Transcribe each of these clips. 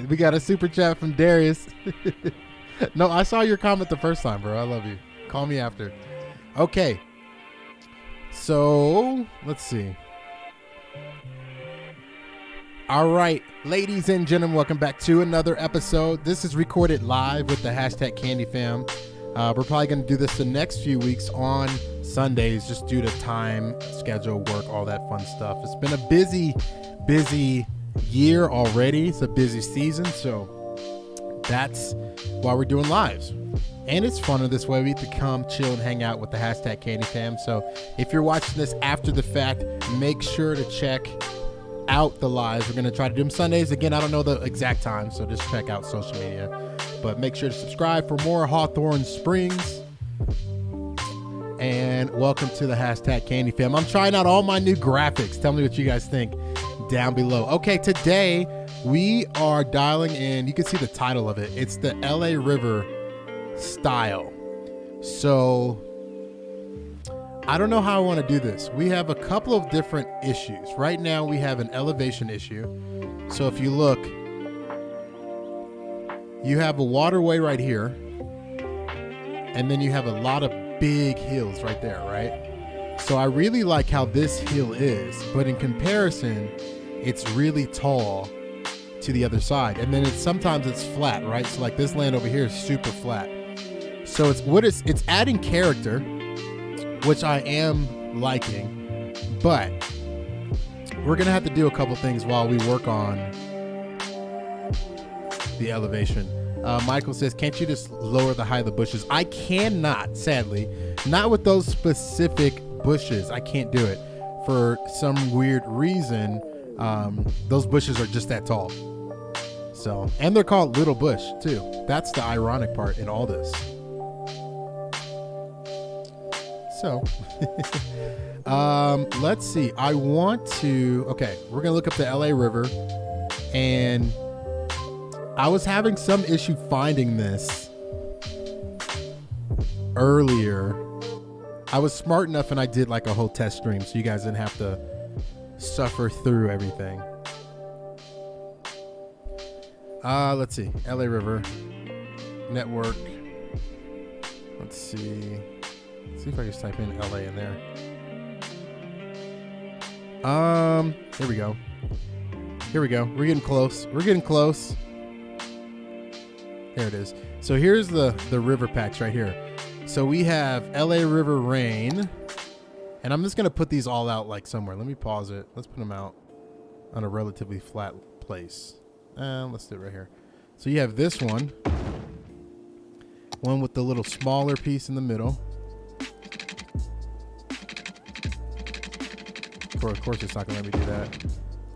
We got a super chat from Darius. No, I saw your comment the first time, bro. I love you. Call me after. Okay. So, let's see. All right, ladies and gentlemen, welcome back to another episode. This is recorded live with the hashtag Candy Fam. We're probably going to do this the next few weeks on Sundays, just due to time, schedule, work, all that fun stuff. It's been a busy year already. It's a busy season, so that's why we're doing lives. And it's funner this way. We get to come chill and hang out with the hashtag Candy Fam. So if you're watching this after the fact, make sure to check out the lives. We're going to try to do them Sundays. Again, I don't know the exact time, so just check out social media. But make sure to subscribe for more Hawthorne Springs. And welcome to the hashtag Candy Fam. I'm trying out all my new graphics. Tell me what you guys think down below. Okay, today we are dialing in. You can see the title of it. It's the LA River style. So I don't know how I want to do this. We have a couple of different issues. Right now we have an elevation issue. So if you look, you have a waterway right here, and then you have a lot of big hills right there, right? So I really like how this hill is, but in comparison, it's really tall to the other side. And then sometimes it's flat, right? So like this land over here is super flat. So it's adding character, which I am liking, but we're gonna have to do a couple things while we work on the elevation. Michael says, can't you just lower the height of the bushes? I cannot, sadly, not with those specific bushes. I can't do it for some weird reason. Those bushes are just that tall. So, and they're called Little Bush too. That's the ironic part in all this. So, let's see. Okay, we're going to look up the LA River, and I was having some issue finding this earlier. I was smart enough and I did like a whole test stream so you guys didn't have to suffer through everything. Let's see. LA River network. Let's see. See if I just type in LA in there. Here we go. We're getting close. There it is. So here's the river patch right here. So we have LA River rain, and I'm just gonna put these all out like somewhere. Let me pause it. Let's put them out on a relatively flat place. Let's do it right here. So you have this one with the little smaller piece in the middle. Of course it's not gonna let me do that.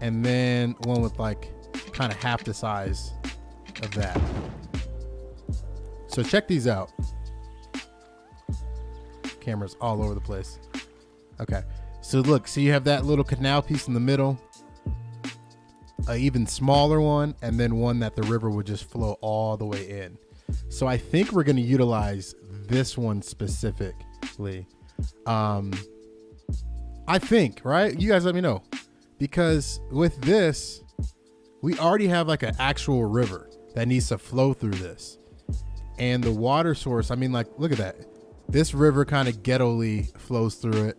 And then one with like kind of half the size of that. So check these out. Camera's all over the place. Okay, so look, so you have that little canal piece in the middle, an even smaller one, and then one that the river would just flow all the way in. So I think we're gonna utilize this one specifically. I think, right? You guys let me know. Because with this, we already have like an actual river that needs to flow through this. And the water source, I mean, like, look at that. This river kind of ghetto-ly flows through it.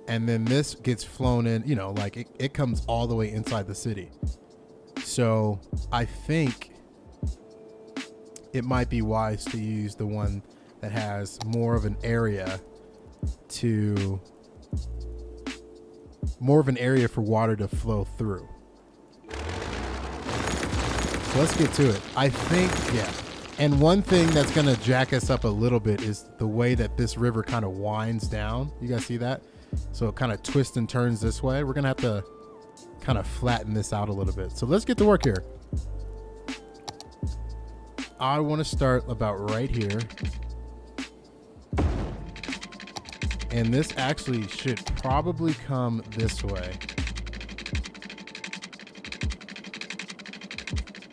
And then this gets flown in, you know, like it comes all the way inside the city. So I think it might be wise to use the one that has more of an area for water to flow through. So let's get to it. I think, yeah. And one thing that's going to jack us up a little bit is the way that this river kind of winds down. You guys see that? So it kind of twists and turns this way. We're going to have to kind of flatten this out a little bit. So let's get to work here. I want to start about right here. And this actually should probably come this way.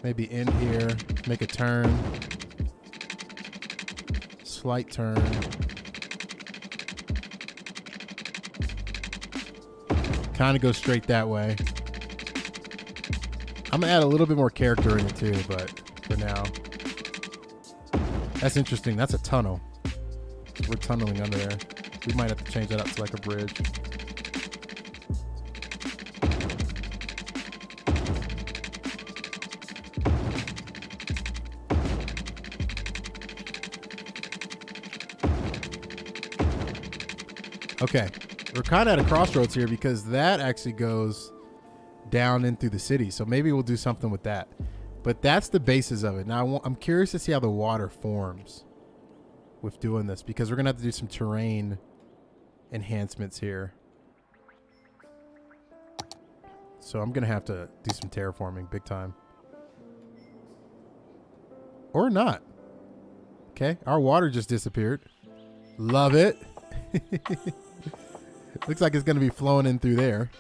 Maybe in here, make a turn. Slight turn. Kind of go straight that way. I'm gonna add a little bit more character in it too, but for now. That's interesting. That's a tunnel. We're tunneling under there. We might have to change that up to like a bridge. Okay, we're kind of at a crossroads here because that actually goes down in through the city. So maybe we'll do something with that. But that's the basis of it. Now I'm curious to see how the water forms with doing this, because we're going to have to do some terrain enhancements here. So I'm going to have to do some terraforming big time. Or not. Okay, our water just disappeared. Love it. Looks like it's going to be flowing in through there.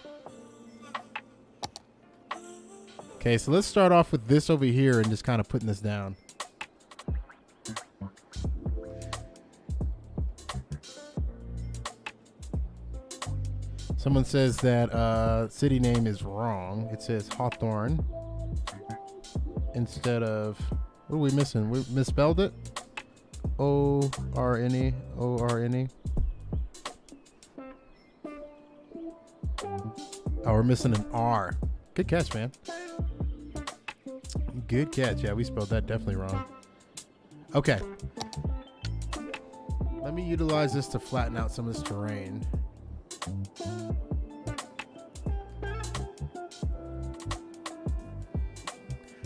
Okay, so let's start off with this over here and just kind of putting this down. Someone says that city name is wrong. It says Hawthorne instead of, what are we missing? We misspelled it. O-R-N-E. O-R-N-E. Oh, we're missing an R. Good catch, man. Good catch. Yeah, we spelled that definitely wrong. Okay. Let me utilize this to flatten out some of this terrain.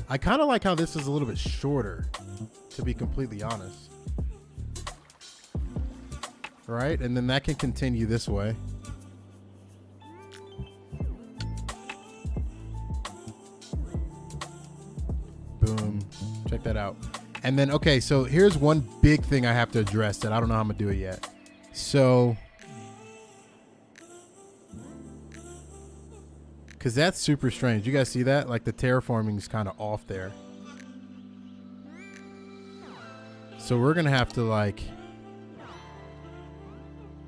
I kind of like how this is a little bit shorter, to be completely honest. Right? And then that can continue this way. Boom. Check that out. And then, okay, so here's one big thing I have to address that I don't know how I'm going to do it yet. So, because that's super strange. You guys see that? Like the terraforming is kind of off there. So we're going to have to like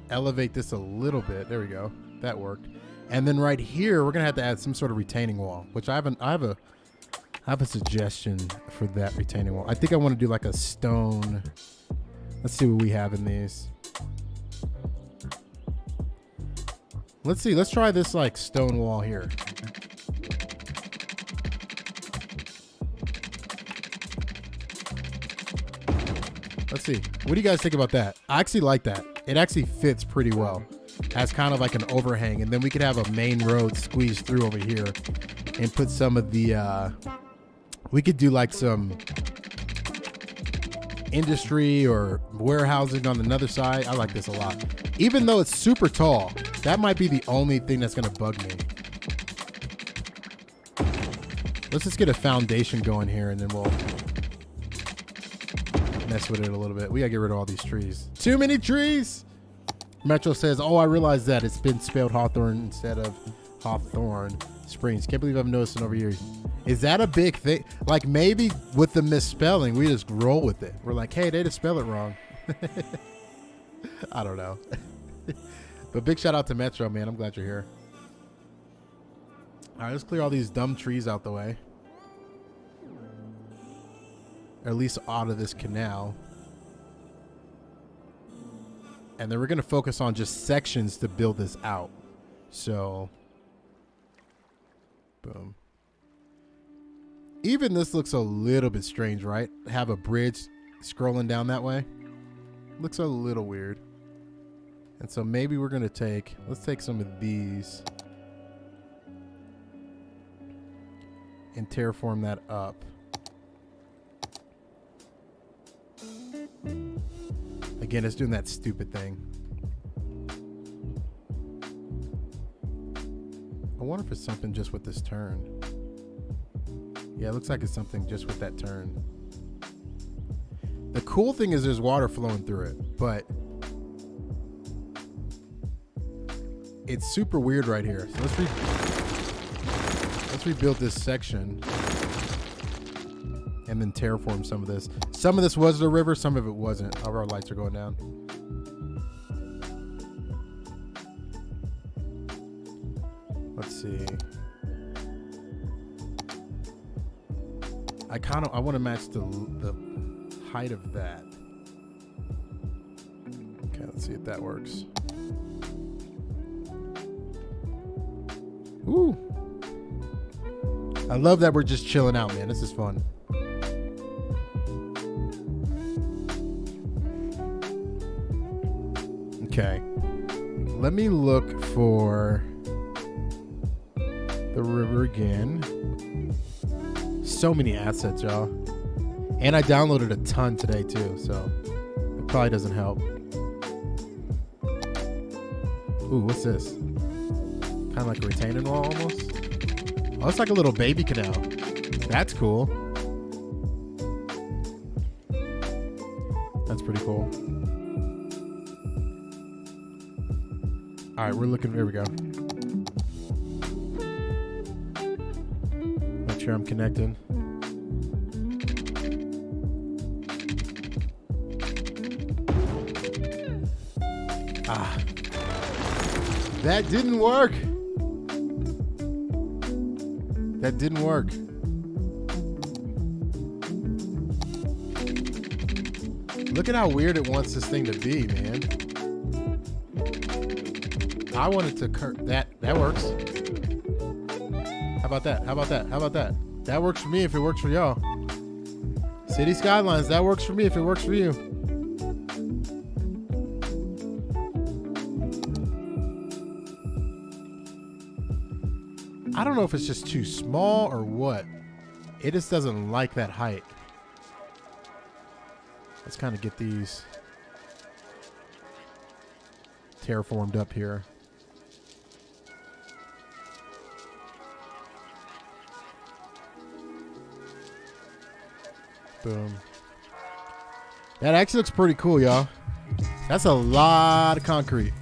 elevate this a little bit. There we go. That worked. And then right here, we're going to have to add some sort of retaining wall, which I have a suggestion for that retaining wall. I think I want to do like a stone. Let's see what we have in these. Let's see. Let's try this like stone wall here. Let's see. What do you guys think about that? I actually like that. It actually fits pretty well. Has kind of like an overhang, and then we could have a main road squeeze through over here and put some of the we could do like some industry or warehousing on another side. I like this a lot. Even though it's super tall, that might be the only thing that's going to bug me. Let's just get a foundation going here, and then we'll mess with it a little bit. We got to get rid of all these trees. Too many trees! Metro says, oh, I realized that. It's been spelled Hawthorne instead of Hawthorne Springs. Can't believe I've noticed it over here. Is that a big thing? Like maybe with the misspelling, we just roll with it. We're like, hey, they just spell it wrong. I don't know. But big shout out to Metro, man. I'm glad you're here. All right, let's clear all these dumb trees out the way. Or at least out of this canal. And then we're going to focus on just sections to build this out. So, boom. Even this looks a little bit strange, right? Have a bridge scrolling down that way. Looks a little weird. And so maybe we're going to let's take some of these and terraform that up. Again, it's doing that stupid thing. I wonder if it's something just with this turn. Yeah, it looks like it's something just with that turn. The cool thing is there's water flowing through it, but it's super weird right here. So let's rebuild this section and then terraform some of this. Some of this was the river, some of it wasn't. All of our lights are going down. Let's see. I want to match the height of that. Okay, let's see if that works. Ooh. I love that we're just chilling out, man. This is fun. Okay. Let me look for the river again. So many assets, y'all. And I downloaded a ton today too, so it probably doesn't help. Ooh, what's this? Kind of like a retaining wall almost. Oh, it's like a little baby canal. That's cool. That's pretty cool. All right, we're looking. There we go. Make sure I'm connected. Ah, that didn't work. That didn't work. Look at how weird it wants this thing to be, man. I want it to that works. How about that? How about that? How about that? That works for me if it works for y'all. City Skylines, that works for me if it works for you. I don't know if it's just too small or what. It just doesn't like that height. Let's kind of get these terraformed up here. Boom. That actually looks pretty cool, y'all. That's a lot of concrete.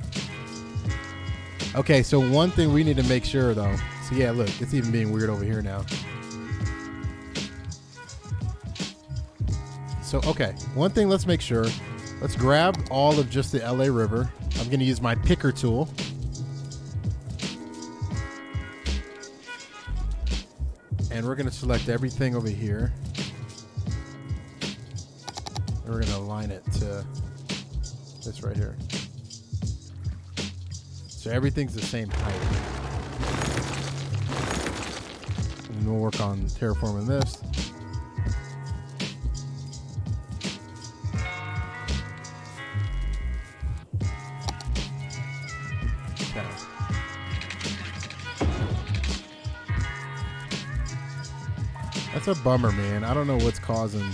Okay, so one thing we need to make sure, though. So, yeah, look, it's even being weird over here now. So, okay, one thing, let's make sure. Let's grab all of just the LA River. I'm going to use my picker tool. And we're going to select everything over here. And we're going to align it to this right here. So everything's the same height. And we'll work on terraforming this. Okay. That's a bummer, man. I don't know what's causing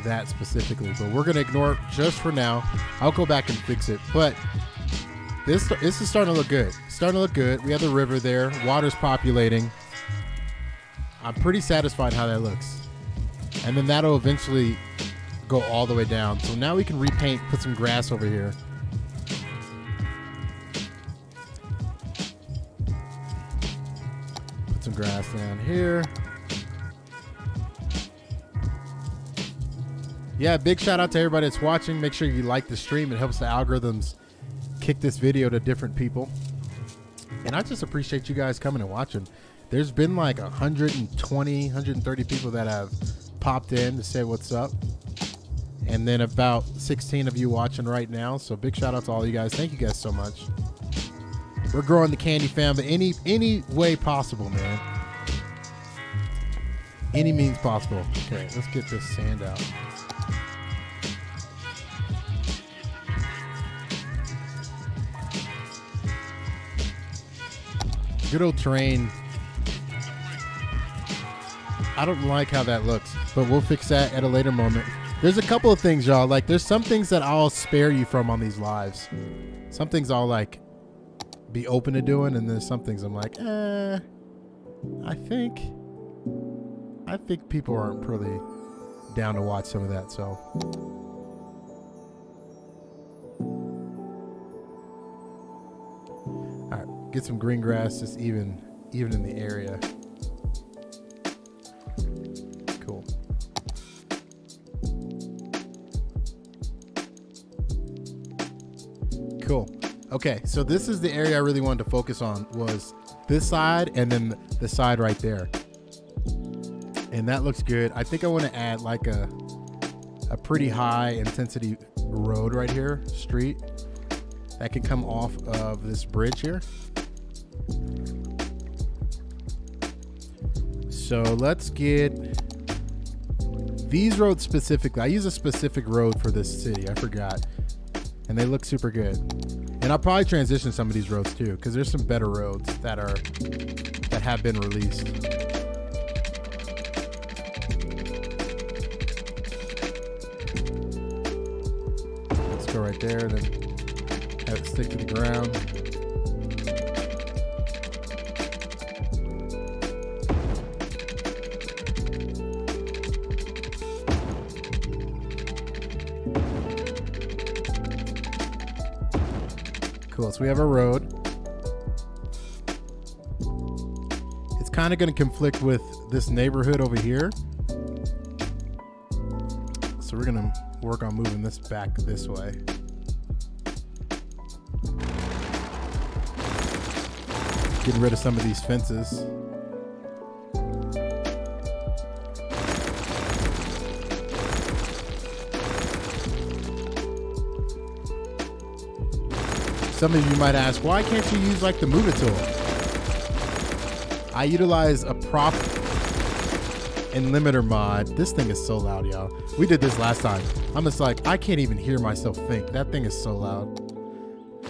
that specifically, but we're going to ignore it just for now. I'll go back and fix it, but this is starting to look good. Starting to look good. We have the river there. Water's populating. I'm pretty satisfied how that looks. And then that'll eventually go all the way down. So now we can repaint, put some grass over here. Put some grass down here. Yeah, big shout out to everybody that's watching. Make sure you like the stream. It helps the algorithms kick this video to different people. And I just appreciate you guys coming and watching. There's been like 120, 130 people that have popped in to say what's up. And then about 16 of you watching right now. So big shout out to all you guys. Thank you guys so much. We're growing the Candy Fam any way possible, man. Any means possible. Okay, let's get this sand out. Good old terrain. I don't like how that looks, but we'll fix that at a later moment. There's a couple of things, y'all. Like, there's some things that I'll spare you from on these lives. Some things I'll, like, be open to doing, and there's some things I'm like, I think people aren't really down to watch some of that, so. All right, get some green grass, just even in the area. Cool. Cool. Okay, so this is the area I really wanted to focus on, was this side and then the side right there. And that looks good. I think I want to add like a pretty high intensity road right here, street, that can come off of this bridge here. So let's get these roads specifically. I use a specific road for this city. I forgot. And they look super good. And I'll probably transition some of these roads too, because there's some better roads that have been released. Let's go right there, then have it stick to the ground. Cool, so we have a road. It's kind of going to conflict with this neighborhood over here. So we're going to work on moving this back this way. Getting rid of some of these fences. Some of you might ask, why can't you use like the move it tool? I utilize a prop and limiter mod. This thing is so loud, y'all. We did this last time. I'm just like, I can't even hear myself think. That thing is so loud.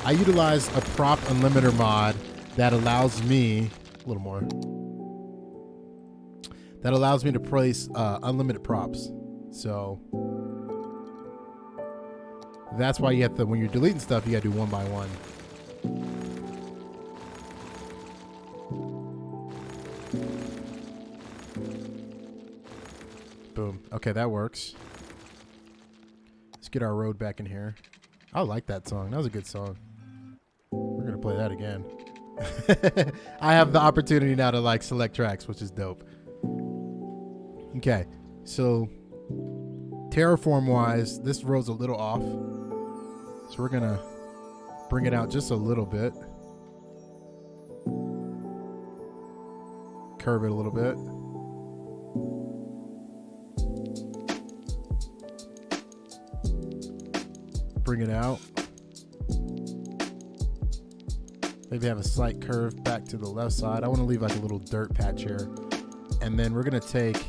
I utilize a prop and limiter mod that allows me, a little more, that allows me to place unlimited props. So that's why you have to, when you're deleting stuff, you gotta do one by one. Boom. Okay, that works. Let's get our road back in here. I like that song. That was a good song. We're gonna play that again. I have the opportunity now to like select tracks, which is dope. Okay, so terraform wise, this road's a little off. So we're gonna bring it out just a little bit. Curve it a little bit. Bring it out. Maybe have a slight curve back to the left side. I want to leave like a little dirt patch here. And then we're gonna take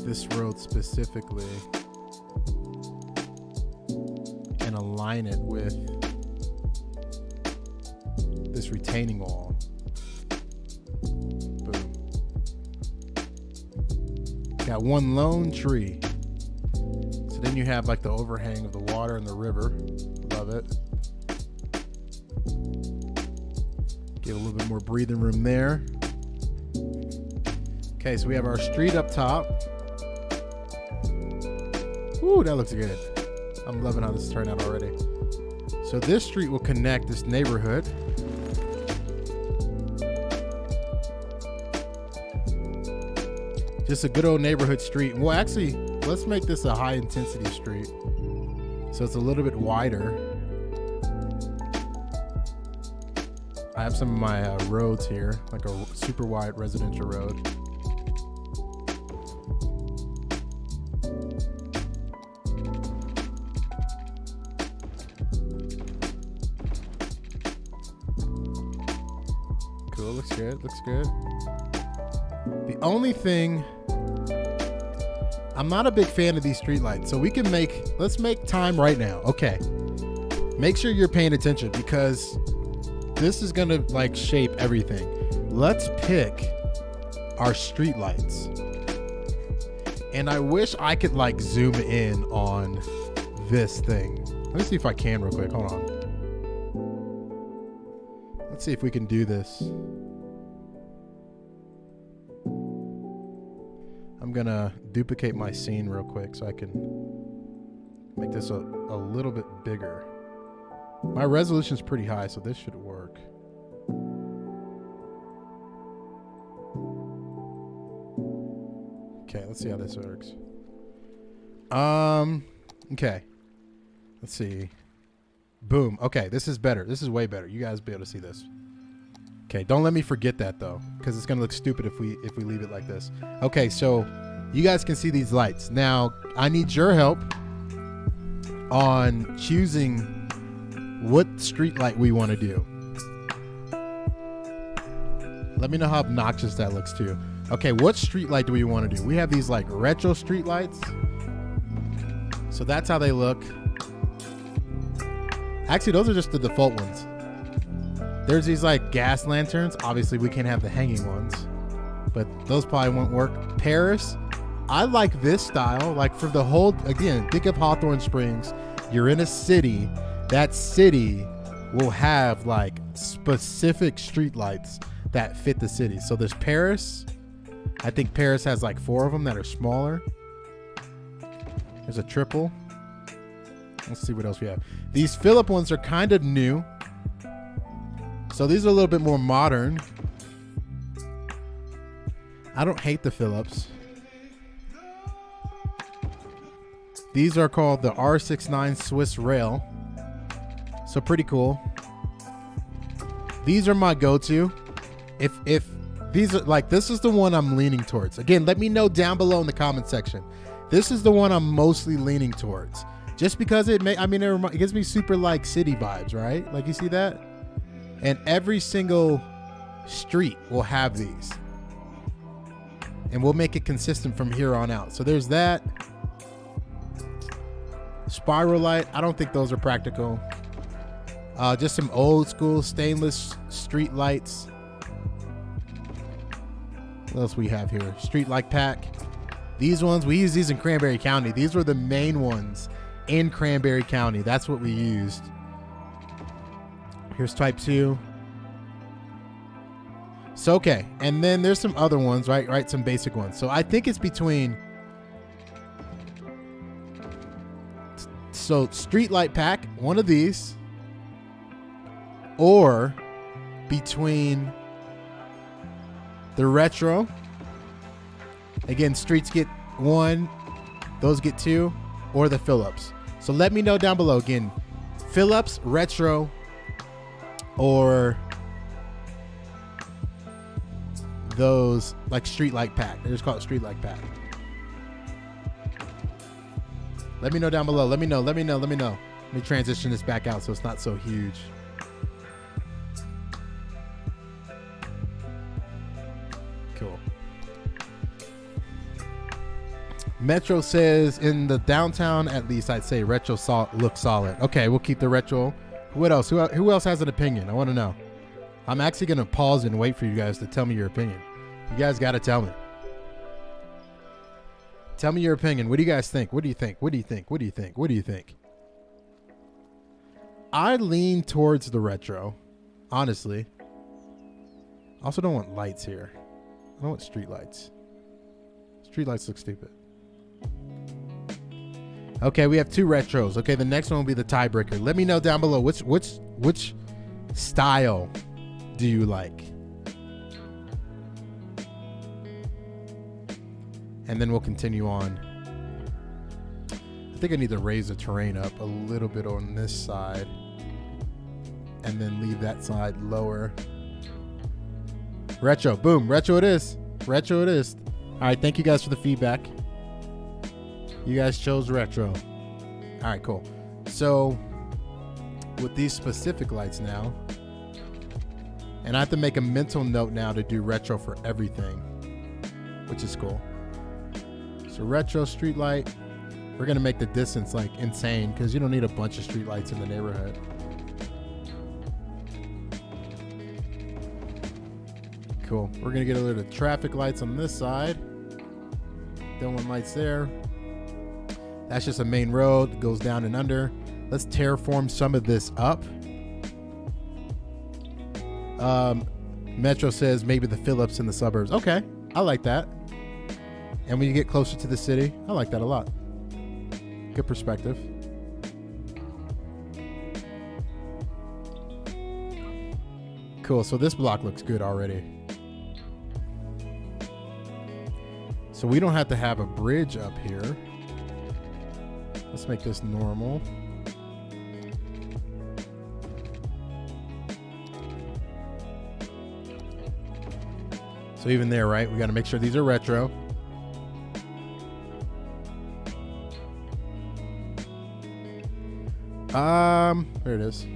this road specifically and align it with this retaining wall. Boom. Got one lone tree. So then you have like the overhang of the water and the river. Love it. Give a little bit more breathing room there. Okay, so we have our street up top. Ooh, that looks good. I'm loving how this turned out already. So this street will connect this neighborhood. Just a good old neighborhood street. Well, actually, let's make this a high intensity street. So it's a little bit wider. I have some of my roads here, like a super wide residential road. Cool, looks good, looks good. The only thing, I'm not a big fan of these streetlights, so we can let's make time right now. Okay. Make sure you're paying attention because this is gonna like shape everything. Let's pick our streetlights. And I wish I could like zoom in on this thing. Let me see if I can real quick, hold on. Let's see if we can do this. I'm gonna duplicate my scene real quick so I can make this a little bit bigger. My resolution is pretty high, so this should work. Okay, let's see how this works. Okay. Let's see. Boom. Okay, this is better. This is way better. You guys will be able to see this. Okay, don't let me forget that though, because it's gonna look stupid if we leave it like this. Okay, so you guys can see these lights. Now, I need your help on choosing what street light we want to do. Let me know how obnoxious that looks to you. Okay, what street light do we want to do? We have these like retro street lights. So that's how they look. Actually, those are just the default ones. There's these like gas lanterns. Obviously, we can't have the hanging ones, but those probably won't work. Paris, I like this style. Like for the whole, again, think of Hawthorne Springs. You're in a city. That city will have like specific street lights that fit the city. So there's Paris. I think Paris has like 4 of them that are smaller. There's a triple. Let's see what else we have. These Philip ones are kind of new. So these are a little bit more modern. I don't hate the Philips. These are called the R69 Swiss Rail. So pretty cool. These are my go-to. If these are like, this is the one I'm leaning towards. Again, let me know down below in the comment section. This is the one I'm mostly leaning towards. Just because it gives me super like city vibes, right? Like you see that? And every single street will have these. And we'll make it consistent from here on out. So there's that. Spiral light. I don't think those are practical. Just some old school stainless street lights. What else we have here? Street light pack. These ones, we use these in Cranberry County. These were the main ones in Cranberry County. That's what we used. Here's type 2. So, okay. And then there's some other ones, right? Some basic ones. So I think it's between. So street light pack, one of these. Or between the retro. Again, streets get 1. Those get 2. Or the Philips. So let me know down below. Again, Philips, retro, or those like street light pack. They just call it street light pack. Let me know down below. Let me know. Let me transition this back out so it's not so huge. Cool. Metro says in the downtown, at least I'd say retro looks solid. Okay, we'll keep the retro. What else? Who else has an opinion? I want to know. I'm actually going to pause and wait for you guys to tell me your opinion. You guys got to tell me. Tell me your opinion. What do you guys think? What do you think? What do you think? What do you think? What do you think? I lean towards the retro, honestly. I also don't want lights here. I don't want street lights. Street lights look stupid. Okay, we have 2 retros. Okay, the next one will be the tiebreaker. Let me know down below which style do you like? And then we'll continue on. I think I need to raise the terrain up a little bit on this side and then leave that side lower. Retro, boom, retro it is. Retro it is. All right, thank you guys for the feedback. You guys chose retro. All right, cool. So with these specific lights now, and I have to make a mental note now to do retro for everything, which is cool. So retro street light, we're gonna make the distance like insane because you don't need a bunch of street lights in the neighborhood. Cool. We're gonna get a little traffic lights on this side. Don't want lights there. That's just a main road that goes down and under. Let's terraform some of this up. Metro says maybe the Philips in the suburbs. Okay, I like that. And when you get closer to the city, I like that a lot. Good perspective. Cool, so this block looks good already. So we don't have to have a bridge up here. Let's make this normal. So even there, right? We got to make sure these are retro. There it is.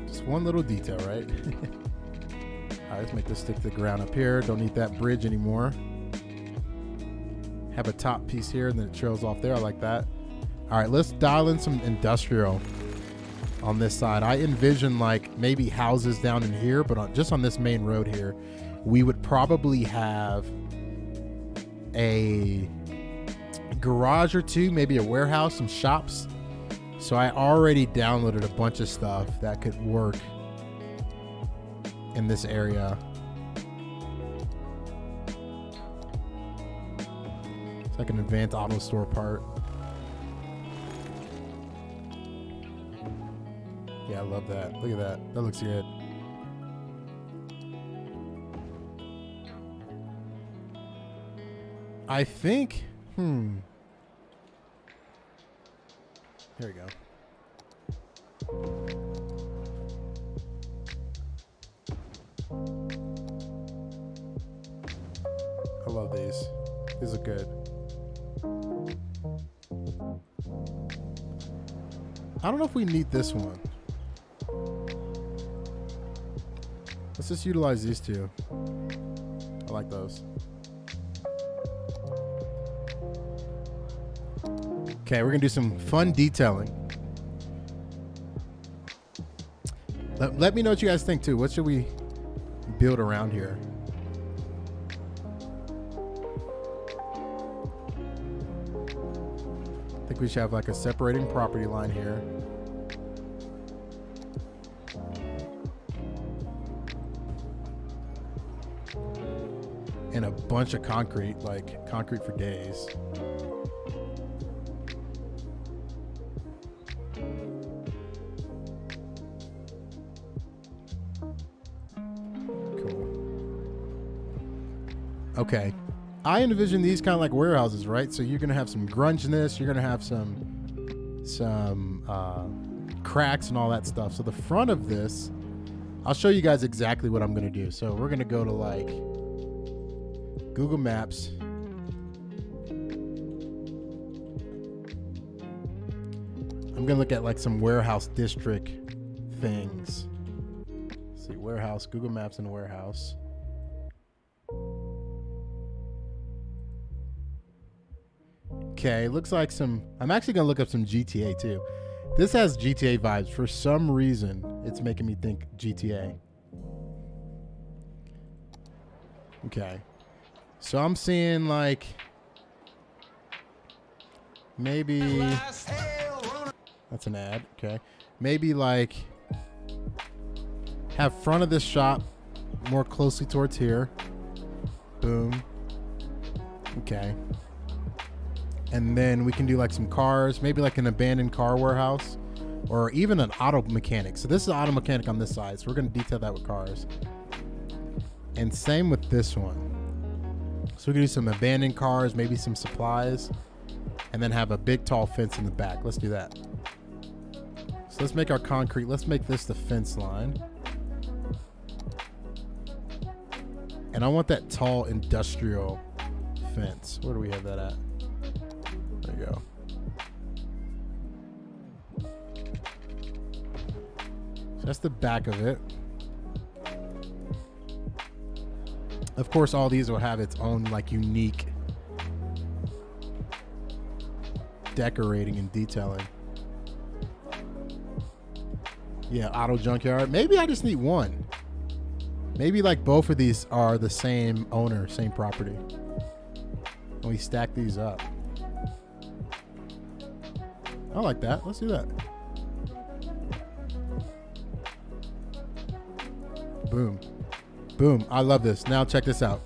Just one little detail, right? All right, let's make this stick to the ground up here. Don't need that bridge anymore. Have a top piece here, and then it trails off there. I like that. All right, let's dial in some industrial on this side. I envision like maybe houses down in here, but just on this main road here, we would probably have a garage or two, maybe a warehouse, some shops. So I already downloaded a bunch of stuff that could work in this area. It's like an advanced auto store part. Yeah, I love that. Look at that. That looks good. I think, here we go. I love these. These are good. I don't know if we need this one. Let's just utilize these two. I like those. Okay, we're gonna do some fun detailing. Let me know what you guys think too. What should we build around here? I think we should have like a separating property line here. And a bunch of concrete, like concrete for days. Okay, I envision these kind of like warehouses, right? So you're gonna have some grunginess, you're gonna have some cracks and all that stuff. So the front of this, I'll show you guys exactly what I'm gonna do. So we're gonna go to like Google Maps. I'm gonna look at like some warehouse district things. Let's see, warehouse, Google Maps and warehouse. Okay, looks like some, I'm actually gonna look up some GTA too. This has GTA vibes. For some reason, it's making me think GTA. Okay. So I'm seeing like, maybe, that's an ad, okay. Maybe like, have front of this shop more closely towards here. Boom. Okay. And then we can do like some cars, maybe like an abandoned car warehouse or even an auto mechanic. So this is an auto mechanic on this side. So we're going to detail that with cars. And same with this one. So we can do some abandoned cars, maybe some supplies, and then have a big tall fence in the back. Let's do that. So let's make our concrete. Let's make this the fence line. And I want that tall industrial fence. Where do we have that at? There you go. So that's the back of it. Of course, all these will have its own like unique decorating and detailing. Yeah, auto junkyard. Maybe I just need one. Maybe like both of these are the same owner, same property. And we stack these up. I like that. Let's do that. Boom. Boom. I love this. Now check this out.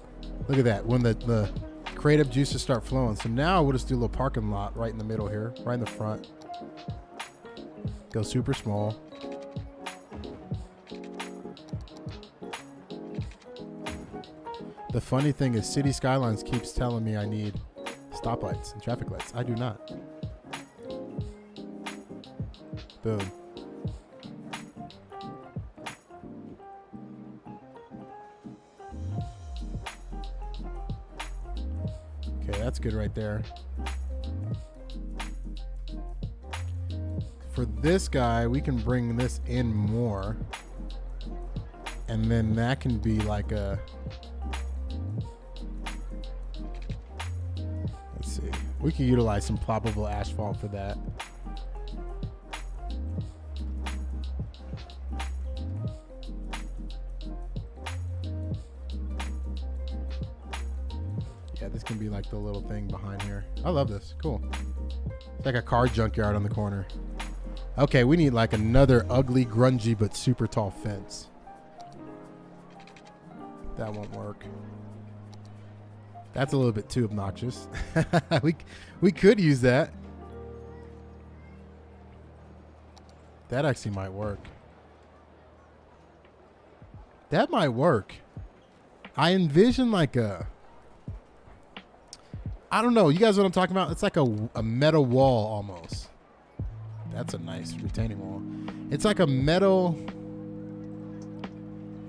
Look at that. When the creative juices start flowing. So now we'll just do a little parking lot right in the middle here. Right in the front. Go super small. The funny thing is City Skylines keeps telling me I need stoplights and traffic lights. I do not. Boom. That's good right there. For this guy, we can bring this in more. And then that can be like a... Let's see. We can utilize some ploppable asphalt for that. Yeah, this can be like the little thing behind here. I love this. Cool. It's like a car junkyard on the corner. Okay, we need like another ugly, grungy, but super tall fence. That won't work. That's a little bit too obnoxious. we could use that. That actually might work. That might work. I envision like a... I don't know. You guys know what I'm talking about? It's like a metal wall almost. That's a nice retaining wall. It's like a metal...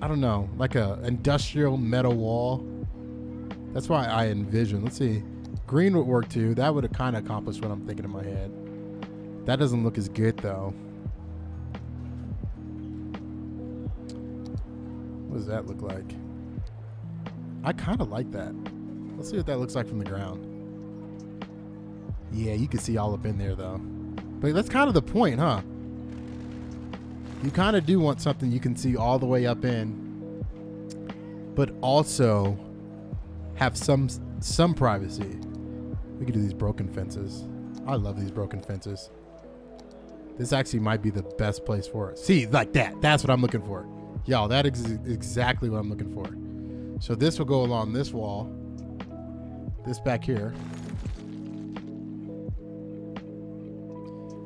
I don't know. Like a industrial metal wall. That's why I envision. Let's see. Green would work too. That would have kind of accomplished what I'm thinking in my head. That doesn't look as good though. What does that look like? I kind of like that. Let's see what that looks like from the ground. Yeah, you can see all up in there though. But that's kind of the point, huh? You kind of do want something you can see all the way up in, but also have some privacy. We could do these broken fences. I love these broken fences. This actually might be the best place for it. See, like that. That's what I'm looking for. Y'all, that is exactly what I'm looking for. So this will go along this wall. This back here.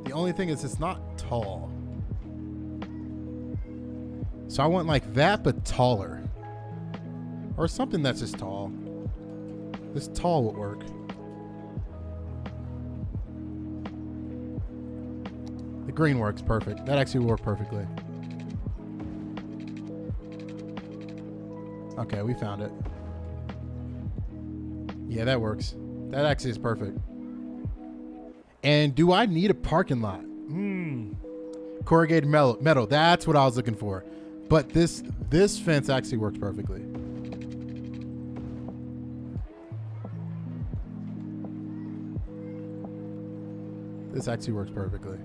The only thing is it's not tall. So I want like that, but taller. Or something that's just tall. This tall would work. The green works perfect. That actually will work perfectly. Okay, we found it. Yeah, that works. That actually is perfect. And do I need a parking lot? Corrugated metal. That's what I was looking for. But this fence actually works perfectly. This actually works perfectly.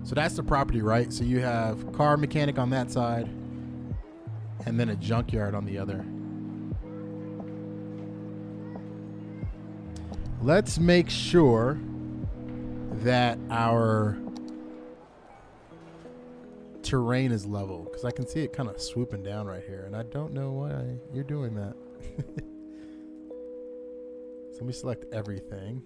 So that's the property, right? So you have car mechanic on that side and then a junkyard on the other. Let's make sure that our terrain is level, because I can see it kind of swooping down right here, and I don't know why you're doing that. So let me select everything.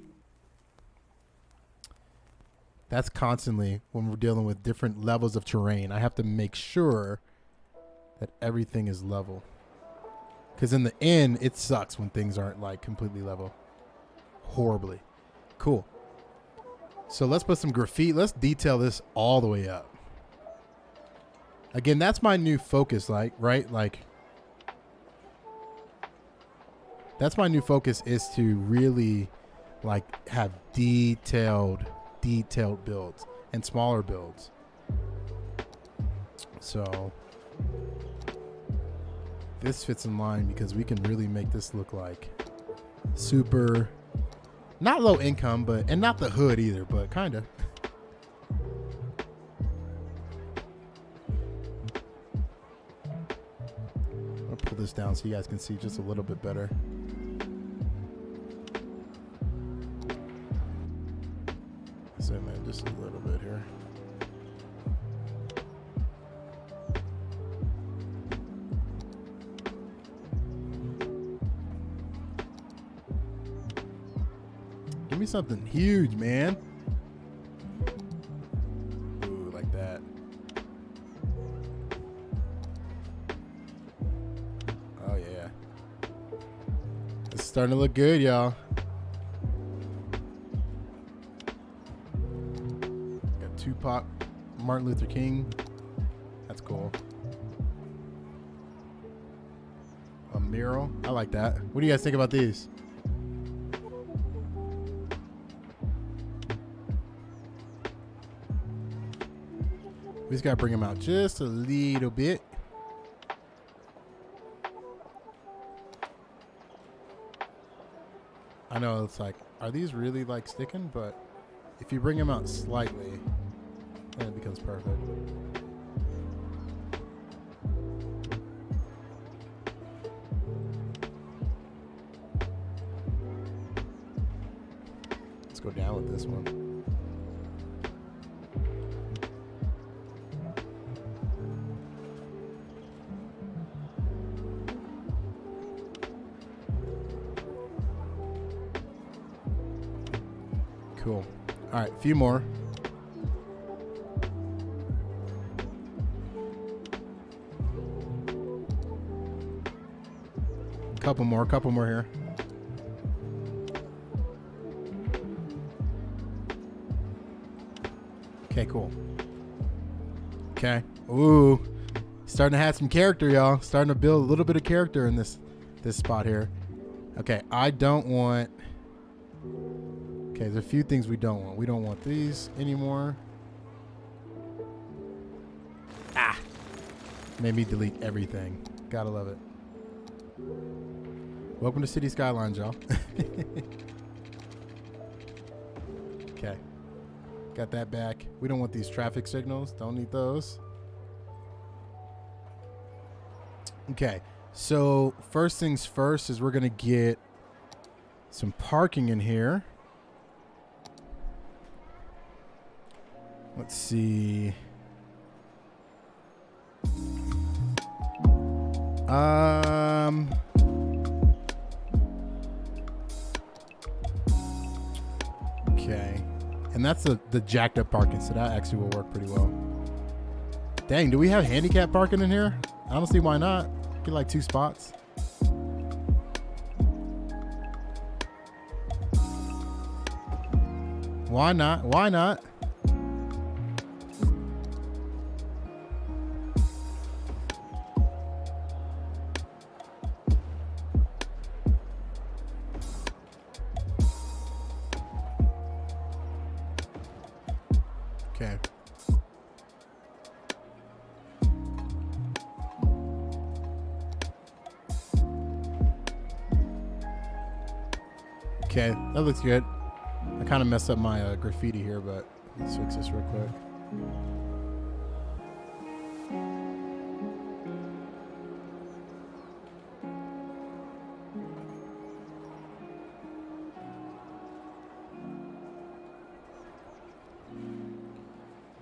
That's constantly when we're dealing with different levels of terrain. I have to make sure that everything is level, because in the end, it sucks when things aren't like completely level. Horribly. Cool. So let's put some graffiti. Let's detail this all the way up. Again, that's my new focus, like, right? Like, that's my new focus, is to really like have detailed builds and smaller builds. So this fits in line because we can really make this look like super, not low income, but, and not the hood either, but kind of. I'll pull this down so you guys can see just a little bit better. Zoom in just a little bit here. Give me something huge, man. Ooh, like that. Oh, yeah. It's starting to look good, y'all. Got Tupac, Martin Luther King. That's cool. A mural. I like that. What do you guys think about these? We just gotta bring them out just a little bit. I know it's like, are these really like sticking? But if you bring them out slightly, then it becomes perfect. Let's go down with this one. Cool. All right, a few more. Couple more here. Okay, cool. Okay. Ooh, starting to have some character, y'all. Starting to build a little bit of character in this spot here. Okay, I don't want. Okay, there's a few things we don't want. We don't want these anymore. Ah! Made me delete everything. Gotta love it. Welcome to City Skylines, y'all. Okay. Got that back. We don't want these traffic signals. Don't need those. Okay. So, first things first is we're going to get some parking in here. Let's see. Okay. And that's the jacked up parking, so that actually will work pretty well. Dang, do we have handicap parking in here? I don't see why not. Get like 2 spots. Why not? Why not? Okay. Okay, that looks good. I kind of messed up my graffiti here, but let's fix this real quick.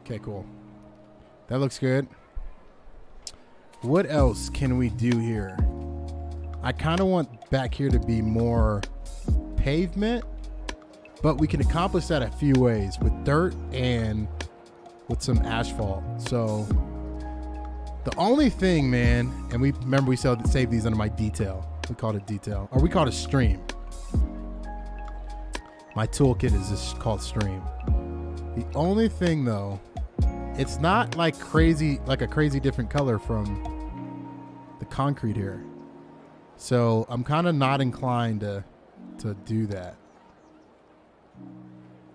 Okay, cool. That looks good. What else can we do here? I kind of want back here to be more pavement, but we can accomplish that a few ways with dirt and with some asphalt. So the only thing, man, and we saved these under my detail. We called it detail, or we called it stream. My toolkit is just called stream. The only thing though, it's not like a crazy different color from the concrete here. So I'm kind of not inclined to do that.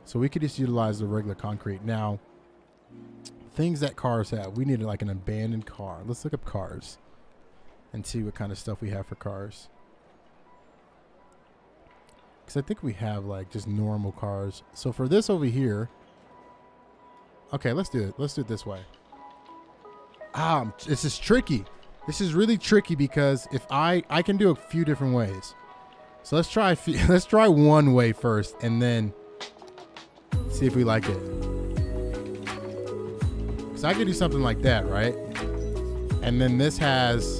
So we could just utilize the regular concrete. Now, things that cars have. We need like an abandoned car. Let's look up cars and see what kind of stuff we have for cars. Because I think we have like just normal cars. So for this over here, okay, let's do it. Let's do it this way. This is tricky. This is really tricky because if I can do a few different ways. So let's try one way first and then see if we like it. So I could do something like that, right? And then this has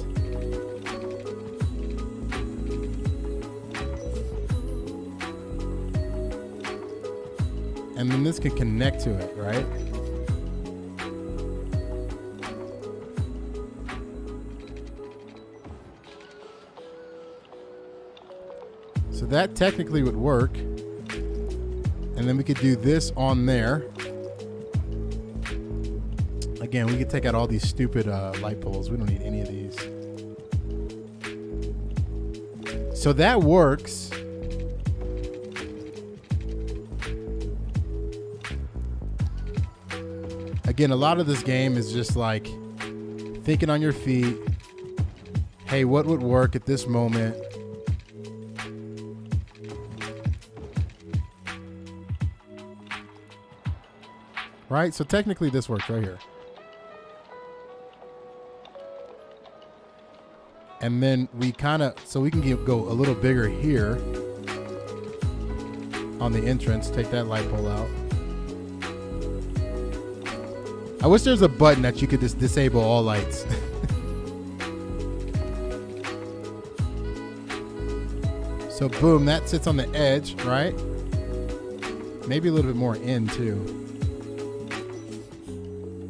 and then this can connect to it, right? So that technically would work. And then we could do this on there. Again, we could take out all these stupid light poles. We don't need any of these. So that works. Again, a lot of this game is just like thinking on your feet. Hey, what would work at this moment? Right? So technically this works right here. And then we kind of, so we can go a little bigger here on the entrance. Take that light pole out. I wish there was a button that you could just disable all lights. So boom, that sits on the edge, right? Maybe a little bit more in too.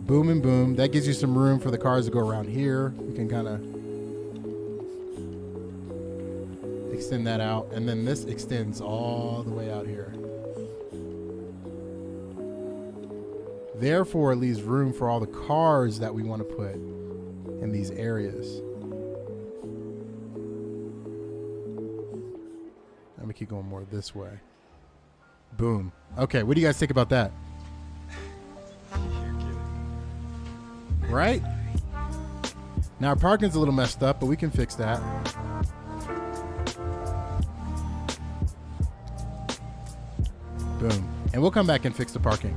Boom and boom. That gives you some room for the cars to go around here. You can kind of extend that out. And then this extends all the way out here. Therefore, it leaves room for all the cars that we want to put in these areas. Let me keep going more this way. Boom. Okay, what do you guys think about that? Right? Now, our parking's a little messed up, but we can fix that. Boom. And we'll come back and fix the parking.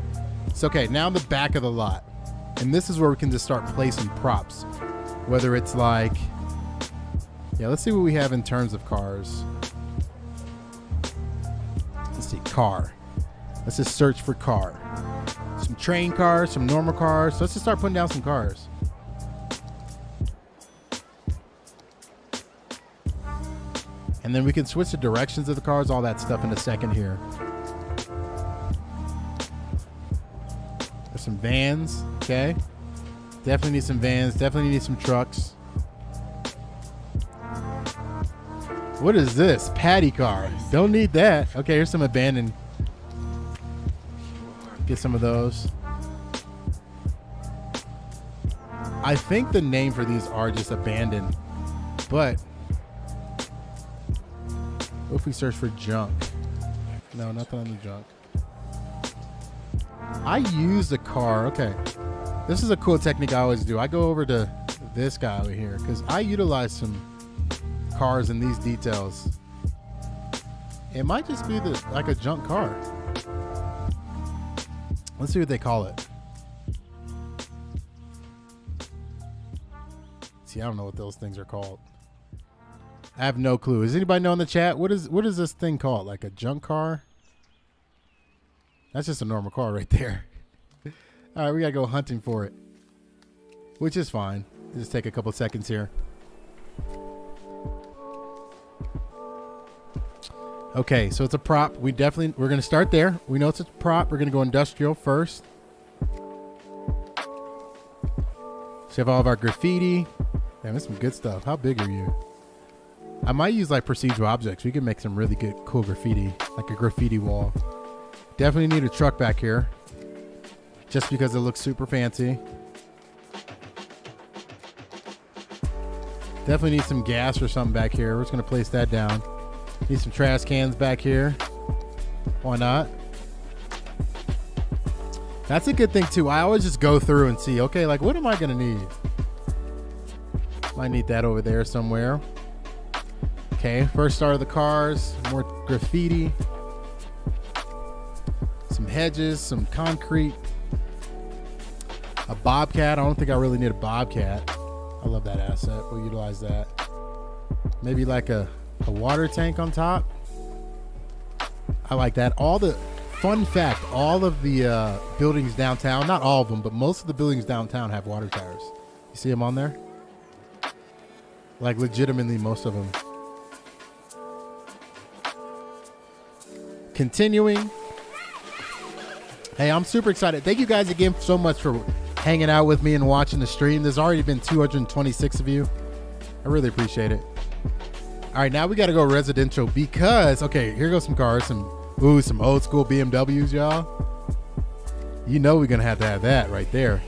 So, okay, now the back of the lot. And this is where we can just start placing props. Whether it's like, yeah, let's see what we have in terms of cars. Let's see, car. Let's just search for car. Some train cars, some normal cars. So let's just start putting down some cars. And then we can switch the directions of the cars, all that stuff in a second here. There's some vans, okay? Definitely need some vans, definitely need some trucks. What is this? Patty car. Don't need that. Okay, here's some abandoned. Get some of those. I think the name for these are just abandoned, but what if we search for junk? No, nothing on the junk. I use the car. Okay. This is a cool technique I always do. I go over to this guy over here because I utilize some cars in these details. It might just be like a junk car. Let's see what they call it. See, I don't know what those things are called. I have no clue. Does anybody know in the chat? What is this thing called? Like a junk car? That's just a normal car right there. All right, we gotta go hunting for it, which is fine. Just take a couple seconds here. Okay, so it's a prop. We're gonna start there. We know it's a prop. We're gonna go industrial first. So we have all of our graffiti. Damn, that's some good stuff. How big are you? I might use like procedural objects. We can make some really good, cool graffiti, like a graffiti wall. Definitely need a truck back here, just because it looks super fancy. Definitely need some gas or something back here. We're just gonna place that down. Need some trash cans back here. Why not? That's a good thing too. I always just go through and see, okay, like what am I gonna need? Might need that over there somewhere. Okay, first start of the cars, more graffiti. Some hedges, some concrete. A bobcat. I don't think I really need a bobcat. I love that asset. We'll utilize that. Maybe like a water tank on top. I like that. Fun fact, all of the buildings downtown, not all of them, but most of the buildings downtown have water towers. You see them on there? Like legitimately most of them. Continuing. Hey, I'm super excited. Thank you guys again so much for hanging out with me and watching the stream. There's already been 226 of you. I really appreciate it. All right, now we got to go residential because, okay, here goes some cars. Some old school BMWs, y'all. You know we're going to have that right there.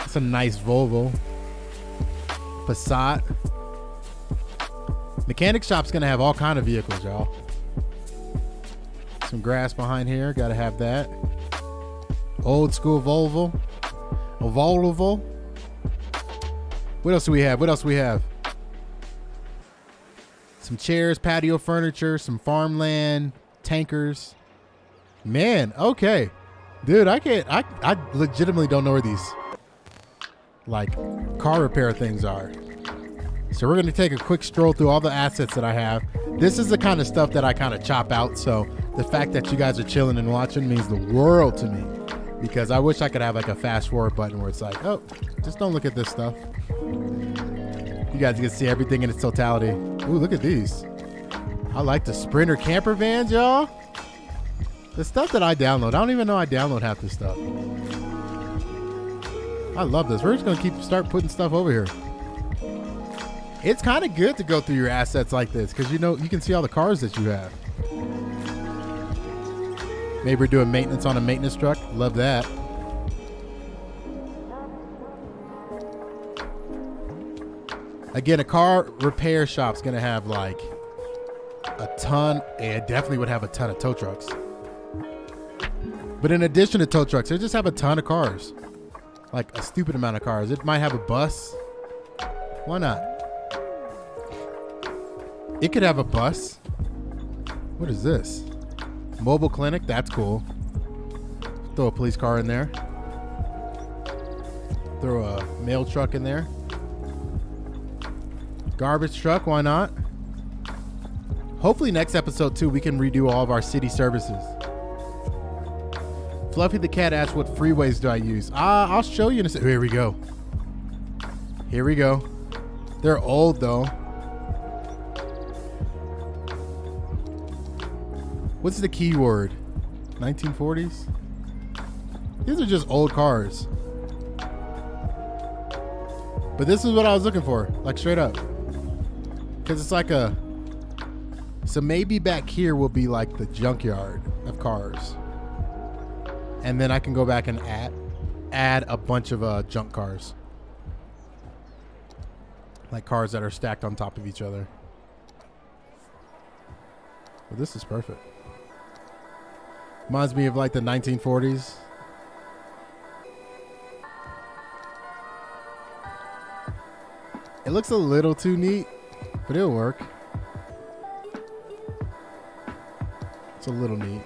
It's a nice Volvo. Passat. Mechanic shop's going to have all kind of vehicles, y'all. Some grass behind here. Got to have that. Old school Volvo. Volvo. What else do we have? What else do we have? Some chairs, patio furniture, some farmland, tankers. Man, okay. Dude, I legitimately don't know where these like car repair things are. So we're going to take a quick stroll through all the assets that I have. This is the kind of stuff that I kind of chop out. So the fact that you guys are chilling and watching means the world to me, because I wish I could have like a fast forward button where it's like, oh, just don't look at this stuff. You guys can see everything in its totality. Ooh, look at these. I like the Sprinter camper vans, y'all. The stuff that I download, I don't even know I download half this stuff. I love this. We're just going to start putting stuff over here. It's kind of good to go through your assets like this because you can see all the cars that you have. Maybe we're doing maintenance on a maintenance truck. Love that. Again, a car repair shop's going to have like a ton, and it definitely would have a ton of tow trucks. But in addition to tow trucks, they just have a ton of cars. Like a stupid amount of cars. It might have a bus. Why not? It could have a bus. What is this? Mobile clinic. That's cool. Throw a police car in there. Throw a mail truck in there. Garbage truck. Why not? Hopefully next episode too, we can redo all of our city services. Fluffy the cat asked, what freeways do I use? I'll show you in a second. Here we go. Here we go. They're old though. What's the keyword? 1940s? These are just old cars. But this is what I was looking for. Like straight up. Because it's like a... So maybe back here will be like the junkyard of cars. And then I can go back and add a bunch of junk cars. Like cars that are stacked on top of each other. Well, this is perfect. Reminds me of like the 1940s. It looks a little too neat, but it'll work. It's a little neat.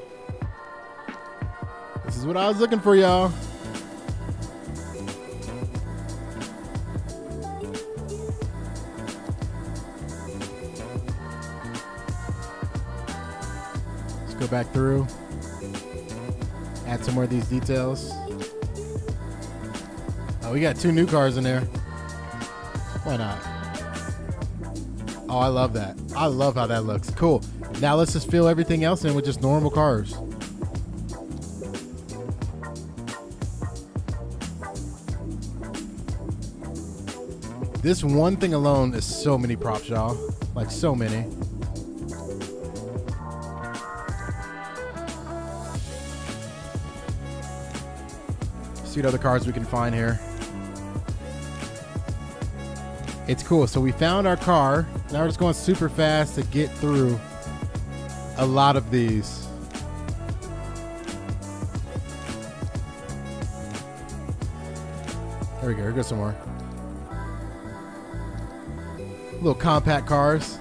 This is what I was looking for, y'all. Let's go back through. Add some more of these details. Oh, we got 2 new cars in there. Why not? Oh, I love that. I love how that looks. Cool. Now let's just fill everything else in with just normal cars. This one thing alone is so many props, y'all. Like so many. See what other cars we can find here. It's cool. So we found our car. Now we're just going super fast to get through a lot of these. There we go. Here goes some more. Little compact cars.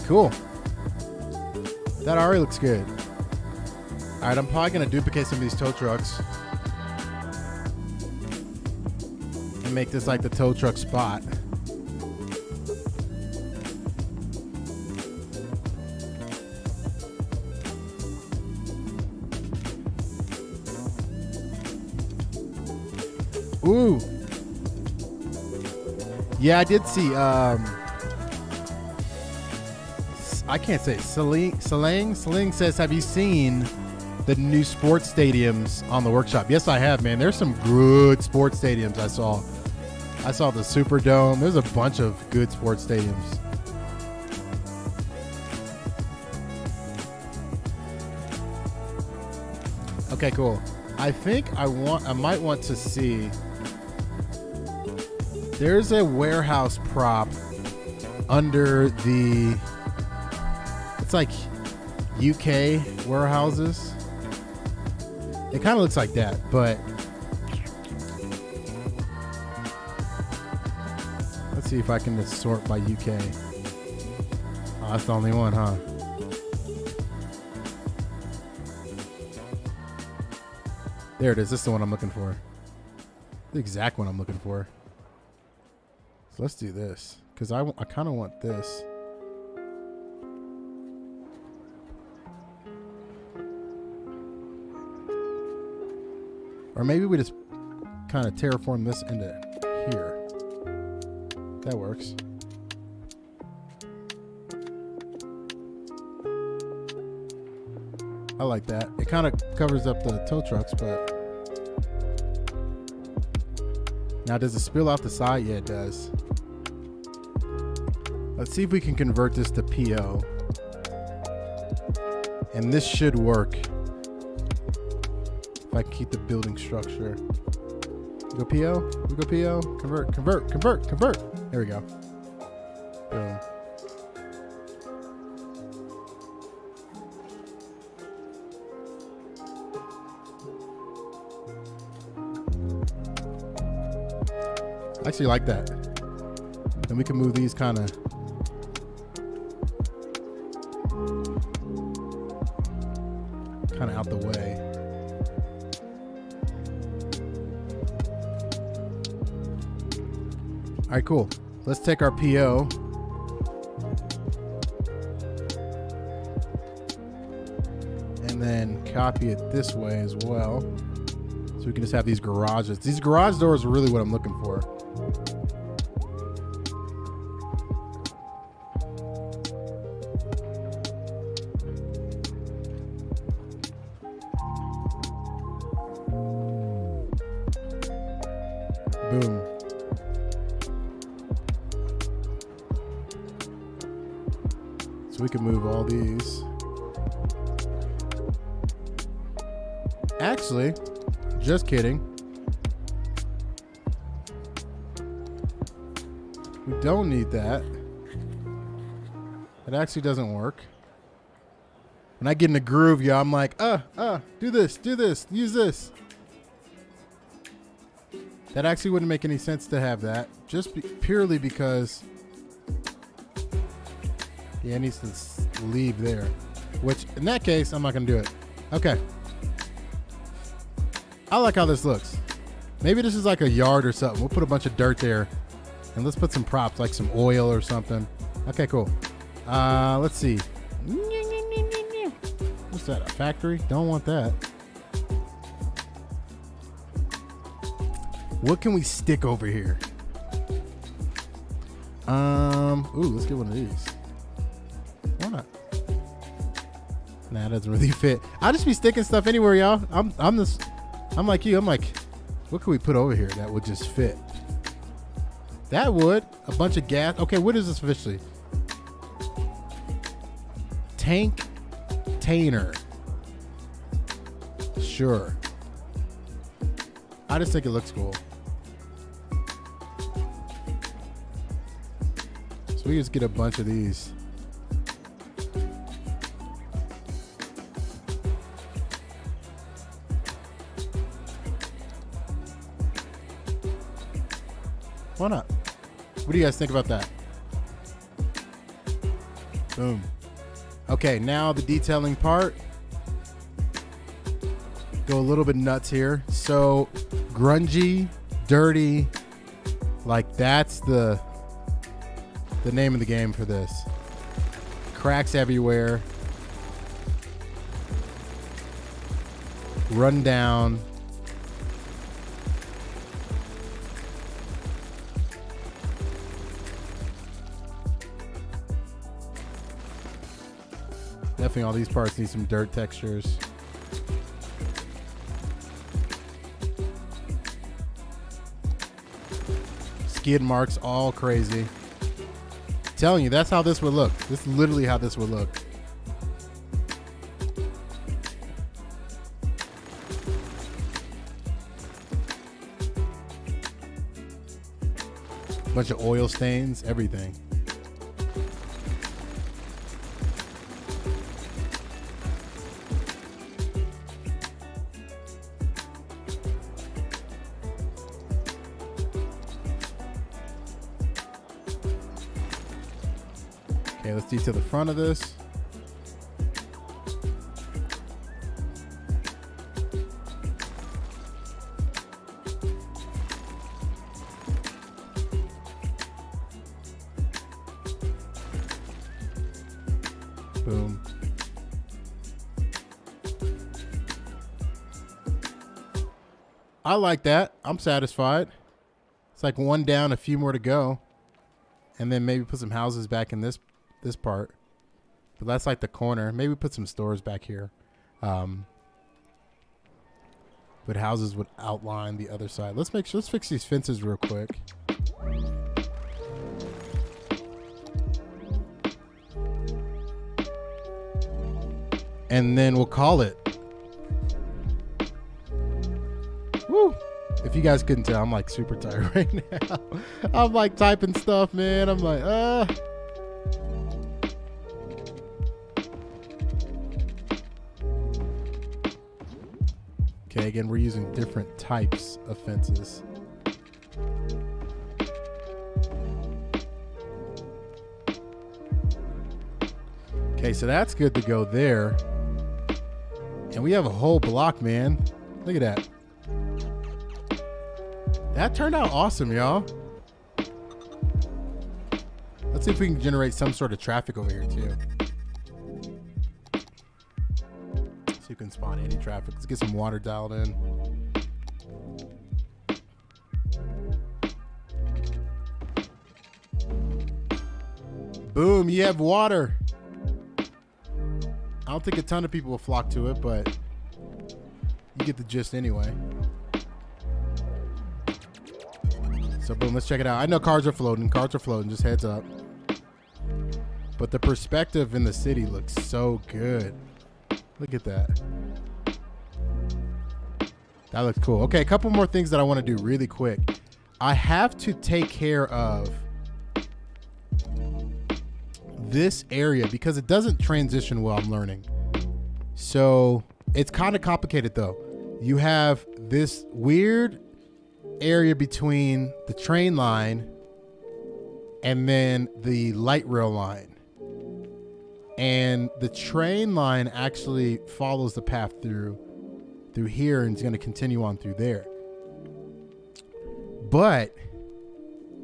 Cool. That already looks good. All right, I'm probably going to duplicate some of these tow trucks and make this like the tow truck spot. Ooh. Yeah, I did see, I can't say it. Saling says, have you seen the new sports stadiums on the workshop? Yes, I have, man. There's some good sports stadiums I saw. I saw the Superdome. There's a bunch of good sports stadiums. Okay, cool. I think I might want to see. There's a warehouse prop under the, it's like UK warehouses. It kind of looks like that, but let's see if I can just sort by UK. Oh, that's the only one, huh? There it is. This is the one I'm looking for. The exact one I'm looking for. So let's do this, because I kind of want this. Or maybe we just kind of terraform this into here. That works. I like that. It kind of covers up the tow trucks, but now does it spill out the side? Yeah, it does. Let's see if we can convert this to PO. And this should work. If I can keep the building structure. We go PO? We go PO? Convert, convert, convert, convert. There we go. Boom. I actually like that. Then we can move these kind of out the way. All right, cool. Let's take our PO. And then copy it this way as well. So we can just have these garages. These garage doors are really what I'm looking for. Boom. So we can move all these. Actually, just kidding. We don't need that. It actually doesn't work. When I get in the groove, yeah, I'm like, do this, use this. That actually wouldn't make any sense to have that, just purely because, yeah, it needs to leave there. Which, in that case, I'm not gonna do it. Okay. I like how this looks. Maybe this is like a yard or something. We'll put a bunch of dirt there, and let's put some props, like some oil or something. Okay, cool. Let's see. What's that? A factory? Don't want that. What can we stick over here? Ooh, let's get one of these. Why not? Nah, it doesn't really fit. I'll just be sticking stuff anywhere, y'all. I'm like you. I'm like, what can we put over here that would just fit? That would. A bunch of gas. Okay, what is this officially? Tank Tainer. Sure. I just think it looks cool. So we just get a bunch of these. Why not? What do you guys think about that? Boom. Okay, now the detailing part. Go a little bit nuts here. So grungy, dirty, like that's the name of the game for this. Cracks everywhere. Run down. Definitely all these parts need some dirt textures. Skid marks all crazy. Telling you, that's how this would look. This is literally how this would look. Bunch of oil stains, everything. Okay, let's detail the front of this. Boom. I like that. I'm satisfied. It's like one down, a few more to go. And then maybe put some houses back in this part. But that's like the corner. Maybe put some stores back here. But houses would outline the other side. Let's fix these fences real quick. And then we'll call it. Woo! If you guys couldn't tell, I'm like super tired right now. I'm like typing stuff, man. I'm like, Okay, again, we're using different types of fences. Okay, so that's good to go there. And we have a whole block, man. Look at that. That turned out awesome, y'all. Let's see if we can generate some sort of traffic over here, too. So you can spawn any traffic. Let's get some water dialed in. Boom, you have water. I don't think a ton of people will flock to it, but you get the gist anyway. So boom, let's check it out. I know cars are floating, just heads up. But the perspective in the city looks so good. Look at that. That looks cool. Okay, a couple more things that I want to do really quick. I have to take care of this area because it doesn't transition well, I'm learning. So it's kind of complicated though. You have this weird area between the train line and then the light rail line. And the train line actually follows the path through here and is going to continue on through there. But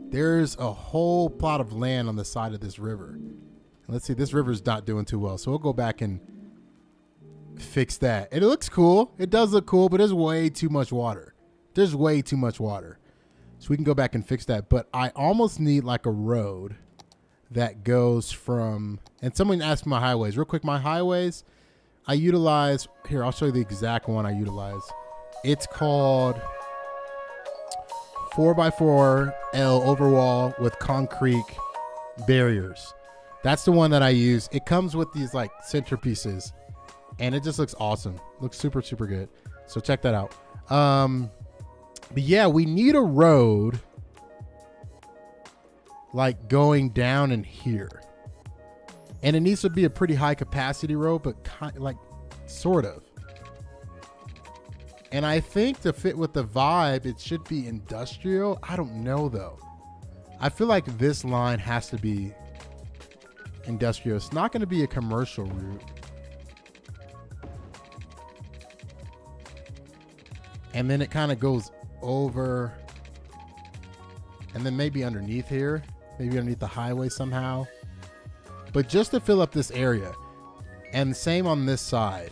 there's a whole plot of land on the side of this river. Let's see, this river's not doing too well. So we'll go back and fix that. And it looks cool. It does look cool, but there's way too much water. There's way too much water. So we can go back and fix that. But I almost need like a road that goes from, and someone asked my highways. Real quick, my highways, I utilize, here, I'll show you the exact one I utilize. It's called 4x4 L overwall with concrete barriers. That's the one that I use. It comes with these like centerpieces and it just looks awesome. Looks super, super good. So check that out. But yeah, we need a road like going down in here. And it needs to be a pretty high capacity road, but like sort of. And I think to fit with the vibe, it should be industrial. I don't know though. I feel like this line has to be industrial. It's not going to be a commercial route. And then it kind of goes over and then maybe underneath here, maybe underneath the highway somehow. But just to fill up this area. And same on this side.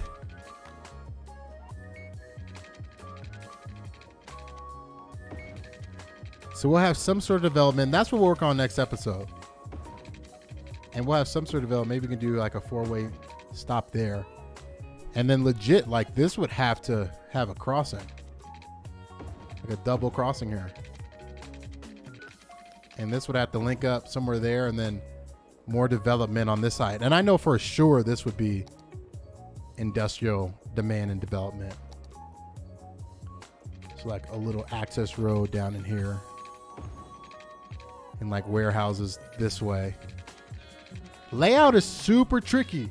So we'll have some sort of development. That's what we'll work on next episode. And we'll have some sort of development. Maybe we can do like a 4-way stop there. And then legit, like this would have to have a crossing. Like a double crossing here. And this would have to link up somewhere there and then more development on this side. And I know for sure this would be industrial demand and development. So like a little access road down in here. And like warehouses this way. Layout is super tricky.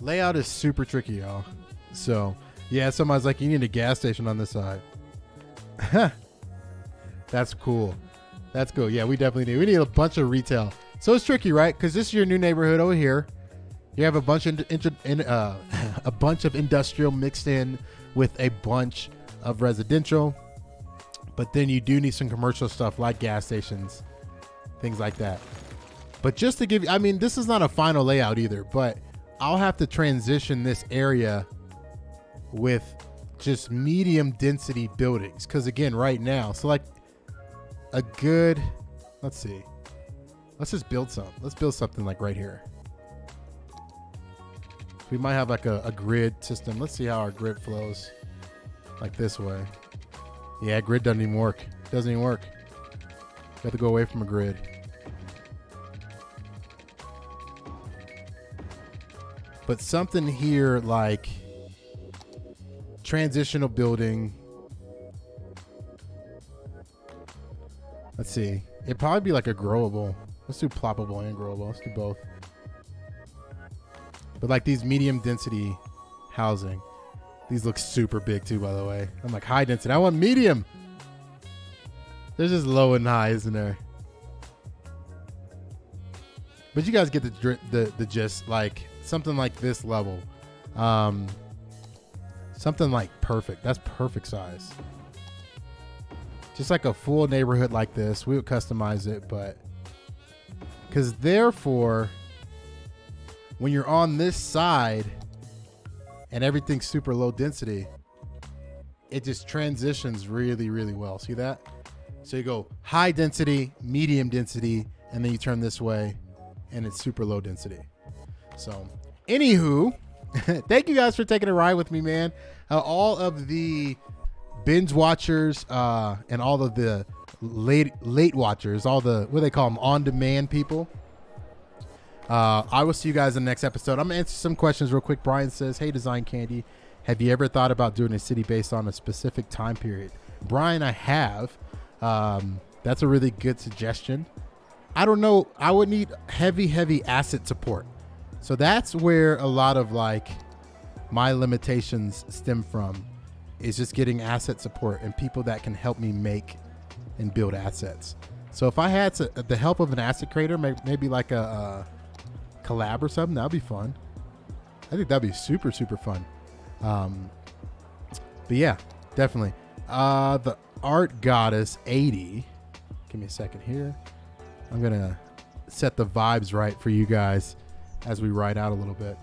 Layout is super tricky, y'all. So yeah, somebody's like, you need a gas station on this side. That's cool. That's cool. Yeah, we definitely need. We need a bunch of retail. So it's tricky, right? Because this is your new neighborhood over here. You have a bunch of a bunch of industrial mixed in with a bunch of residential, but then you do need some commercial stuff like gas stations, things like that. But just to give you, I mean, this is not a final layout either, but I'll have to transition this area with just medium density buildings. Because again, right now, so like a good, let's see, let's just build some. Let's build something like right here. We might have like a grid system. Let's see how our grid flows. Like this way. Yeah, grid doesn't even work. Doesn't even work. You have to go away from a grid. But something here like transitional building. Let's see. It'd probably be like a growable. Let's do ploppable and growable. Let's do both. But like these medium density housing. These look super big too, by the way. I'm like high density. I want medium. There's just low and high, isn't there? But you guys get the gist. Like something like this level. Something like perfect. That's perfect size. Just like a full neighborhood like this. We would customize it, but because therefore, when you're on this side and everything's super low density, it just transitions really, really well. See that? So you go high density, medium density, and then you turn this way and it's super low density. So anywho, thank you guys for taking a ride with me, man. All of the binge watchers and all of the late watchers, all the, what do they call them, on-demand people. I will see you guys in the next episode. I'm gonna answer some questions real quick. Brian says, hey, Design Candy, have you ever thought about doing a city based on a specific time period? Brian, I have. That's a really good suggestion. I don't know. I would need heavy asset support. So that's where a lot of like my limitations stem from, is just getting asset support and people that can help me make and build assets. So if I had the help of an asset creator, maybe like a collab or something, that'd be fun. I think that'd be super fun. But yeah, definitely. The Art Goddess 80. Give me a second here. I'm gonna set the vibes right for you guys as we ride out a little bit.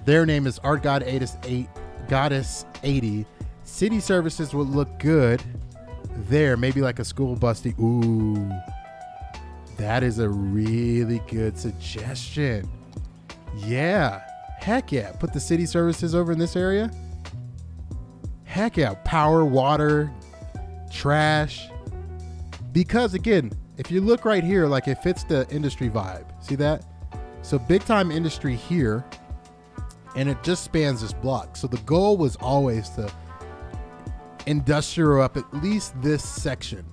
Their name is Art Goddess 80. City services would look good there. Maybe like a school busty. Ooh, that is a really good suggestion. Yeah, heck yeah. Put the city services over in this area. Heck yeah. Power, water, trash. Because again, if you look right here, like it fits the industry vibe. See that? So big time industry here, and it just spans this block. So the goal was always to industrial up at least this section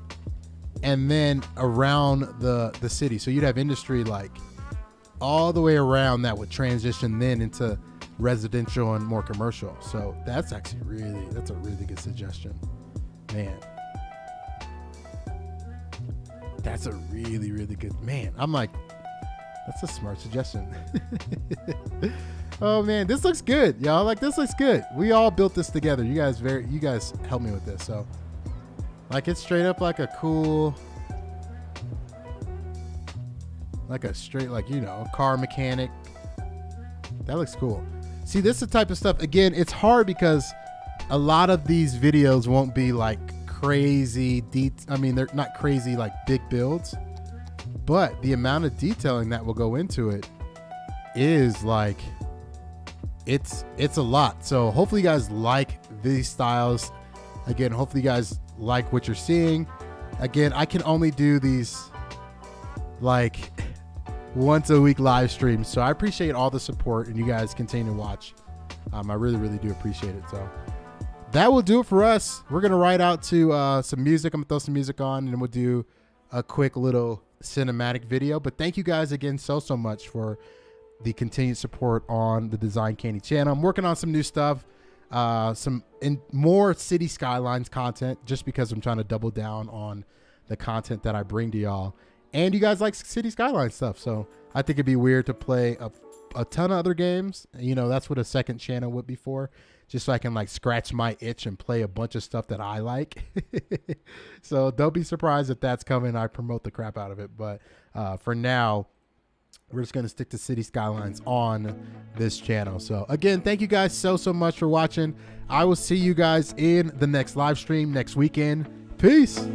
and then around the city. So you'd have industry like all the way around that would transition then into residential and more commercial. So that's actually that's a really good suggestion, man. That's a really good, man. I'm like, that's a smart suggestion. Oh man, this looks good, y'all. Like this looks good. We all built this together. You guys helped me with this. So like it's straight up like a cool, like a straight, like, you know, car mechanic. That looks cool. See, this is the type of stuff, again, it's hard because a lot of these videos won't be like crazy I mean, they're not crazy like big builds, but the amount of detailing that will go into it is like, it's a lot. So hopefully you guys like these styles. Again, hopefully you guys like what you're seeing. Again, I can only do these like once a week live streams. So I appreciate all the support and you guys continue to watch. I really do appreciate it. So that will do it for us. We're going to ride out to some music. I'm going to throw some music on and then we'll do a quick little cinematic video. But thank you guys again so much for the continued support on the Design Candy channel. I'm working on some new stuff. some more City Skylines content, just because I'm trying to double down on the content that I bring to y'all. And you guys like City Skylines stuff, so I think it'd be weird to play a ton of other games. You know, that's what a second channel would be for, just so I can like scratch my itch and play a bunch of stuff that I like. So don't be surprised if that's coming. I promote the crap out of it, but for now, we're just going to stick to City Skylines on this channel. So again, thank you guys so much for watching. I will see you guys in the next live stream next weekend. Peace.